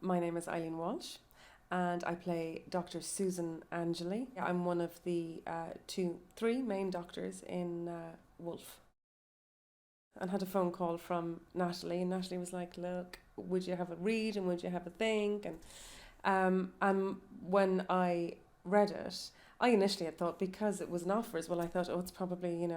My name is Eileen Walsh, and I play Dr. Susan Angeli. I'm one of the three main doctors in Wolf. And had a phone call from Natalie, and Natalie was like, "Look, would you have a read and would you have a think?" And when I read it, I initially had thought because it was an offer as well. I thought, oh, it's probably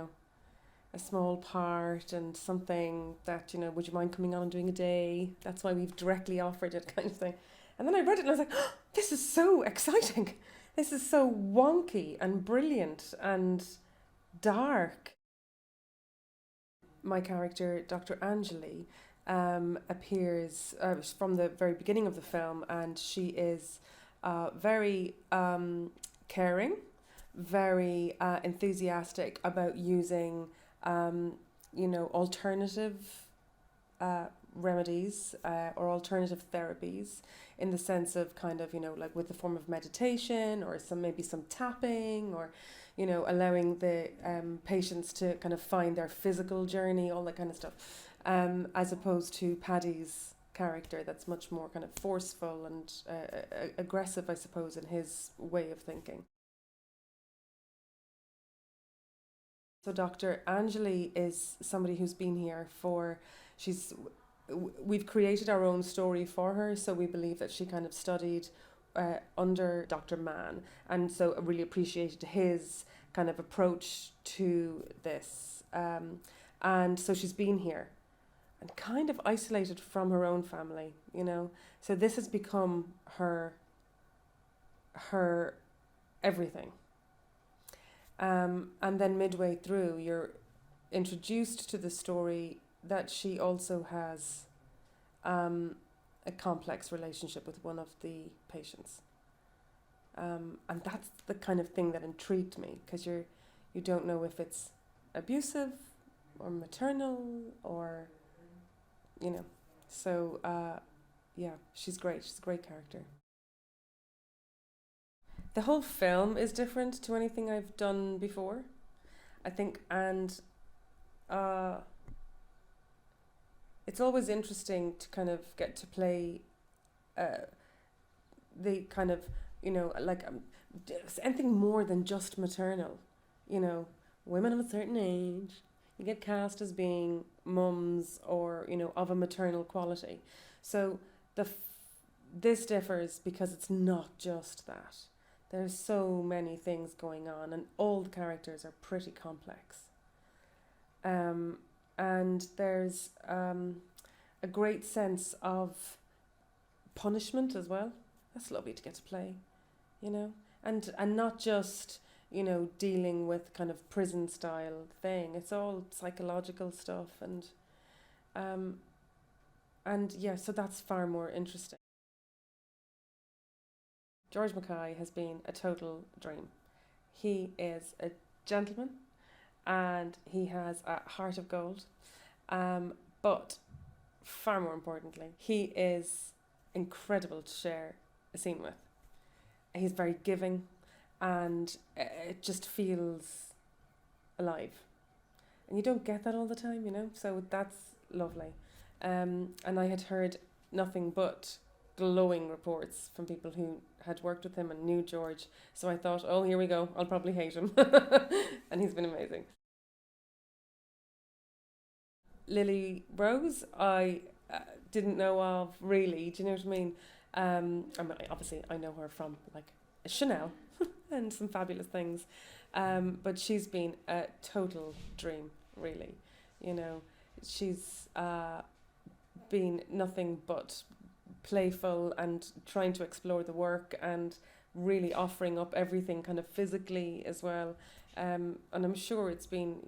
a small part and something that would you mind coming on and doing a day? That's why we've directly offered it, kind of thing. And then I read it and I was like, oh, this is so exciting. This is so wonky and brilliant and dark. My character, Dr. Angeli, appears from the very beginning of the film, and she is very caring, very enthusiastic about using, alternative uh, remedies or alternative therapies in the sense of kind of, like with the form of meditation or maybe some tapping or, allowing the patients to kind of find their physical journey, all that kind of stuff, as opposed to Paddy's character that's much more kind of forceful and aggressive, I suppose, in his way of thinking. So Dr. Angeli is somebody who's been here for, she's, we've created our own story for her, so we believe that she kind of studied under Dr. Mann, and so I really appreciated his kind of approach to this. And so she's been here and kind of isolated from her own family. So this has become her everything. And then midway through, you're introduced to the story that she also has a complex relationship with one of the patients. And that's the kind of thing that intrigued me, because you don't know if it's abusive or maternal or, you know. So, yeah, she's great. She's a great character. The whole film is different to anything I've done before, I think, and uh, it's always interesting to kind of get to play uh, the kind of, like anything more than just maternal. You know, women of a certain age, you get cast as being mums or, of a maternal quality. So the this differs because it's not just that. There's so many things going on, and all the characters are pretty complex. Um, and there's a great sense of punishment as well. That's lovely to get to play, you know, and not just dealing with kind of prison style thing. It's all psychological stuff, um, and yeah, so that's far more interesting. George Mackay has been a total dream. He is a gentleman and he has a heart of gold. But far more importantly, he is incredible to share a scene with. He's very giving and it just feels alive. And you don't get that all the time. So that's lovely. And I had heard nothing but glowing reports from people who had worked with him and knew George. So I thought, oh, here we go. I'll probably hate him. And he's been amazing. Lily Rose, I didn't know of really. Do you know what I mean? Obviously, I know her from like Chanel and some fabulous things. But she's been a total dream, really. You know, she's been nothing but playful and trying to explore the work and really offering up everything kind of physically as well. And I'm sure it's been,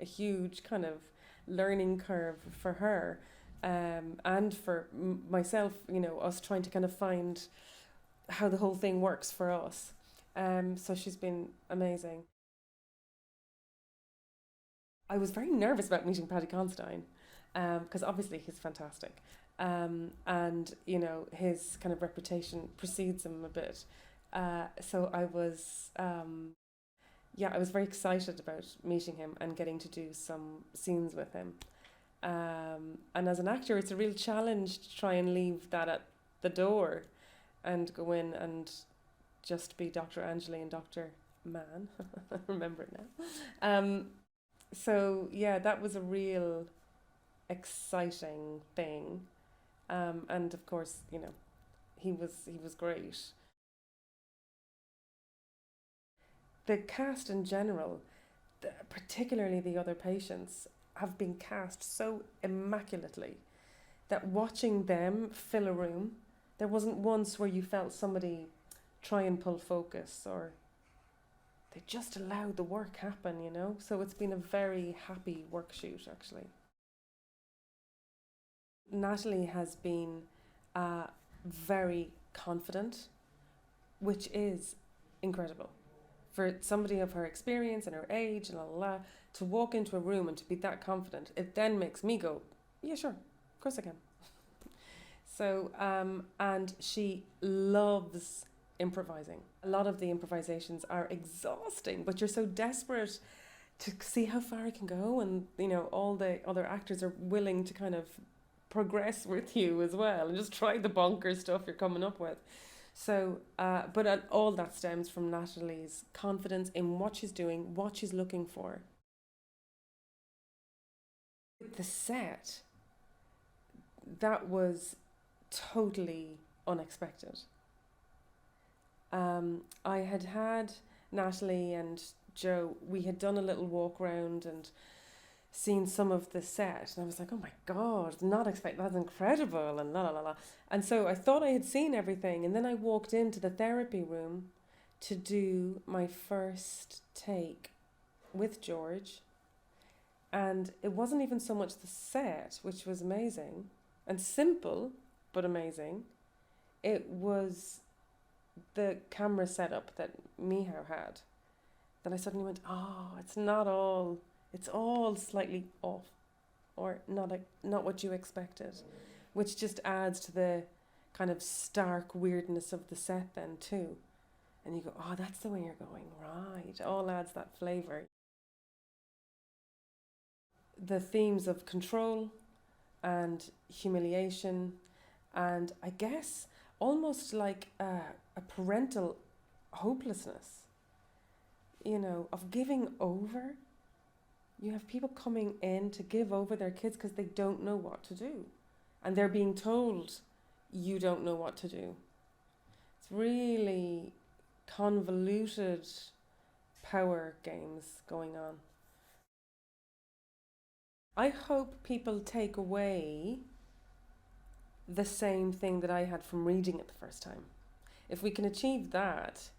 a huge kind of learning curve for her, and for myself, us trying to kind of find how the whole thing works for us. So she's been amazing. I was very nervous about meeting Paddy Considine because obviously he's fantastic. And, his kind of reputation precedes him a bit. So I was very excited about meeting him and getting to do some scenes with him. And as an actor, it's a real challenge to try and leave that at the door and go in and just be Dr. Angeli and Dr. Man. I remember it now. So yeah, that was a real exciting thing. And of course, he was great. The cast in general, particularly the other patients, have been cast so immaculately that watching them fill a room, there wasn't once where you felt somebody try and pull focus, or they just allowed the work happen. So it's been a very happy work shoot, actually. Natalie has been very confident, which is incredible. For somebody of her experience and her age and to walk into a room and to be that confident, it then makes me go, yeah, sure, of course I can. So, and she loves improvising. A lot of the improvisations are exhausting, but you're so desperate to see how far it can go, and all the other actors are willing to kind of progress with you as well and just try the bonkers stuff you're coming up with. So, but all that stems from Natalie's confidence in what she's doing, what she's looking for. The set, that was totally unexpected. I had Natalie and Joe, we had done a little walk around and seen some of the set, and I was like, oh my God, not expect that's incredible, and la la la la. And so I thought I had seen everything, and then I walked into the therapy room to do my first take with George, and it wasn't even so much the set, which was amazing and simple but amazing. It was the camera setup that Miho had, that I suddenly went, it's all slightly off, or not what you expected, which just adds to the kind of stark weirdness of the set then too. And you go, oh, that's the way you're going, right? It all adds that flavour. The themes of control and humiliation, and I guess almost like a parental hopelessness, of giving over. You have people coming in to give over their kids because they don't know what to do. And they're being told, you don't know what to do. It's really convoluted power games going on. I hope people take away the same thing that I had from reading it the first time. If we can achieve that,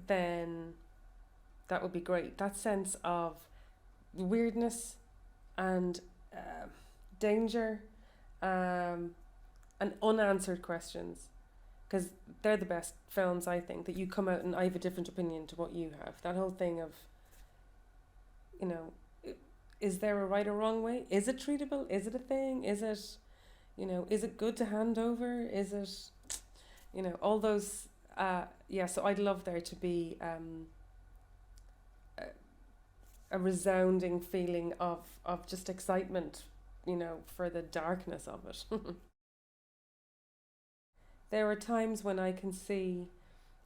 then that would be great. That sense of weirdness and danger and unanswered questions, because they're the best films, I think, that you come out and I have a different opinion to what you have. That whole thing of, is there a right or wrong way? Is it treatable? Is it a thing? Is it, is it good to hand over? Is it, all those, so I'd love there to be a resounding feeling of just excitement, for the darkness of it. There are times when I can see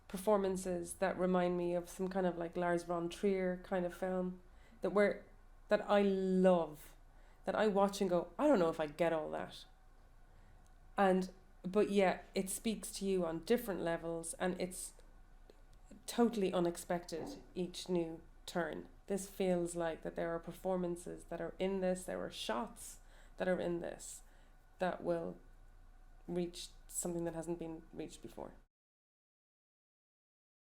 performances that remind me of some kind of like Lars von Trier kind of film that I love, that I watch and go, I don't know if I get all that. But yeah, it speaks to you on different levels, and it's totally unexpected each new turn. This feels like that there are performances that are in this, there are shots that are in this that will reach something that hasn't been reached before.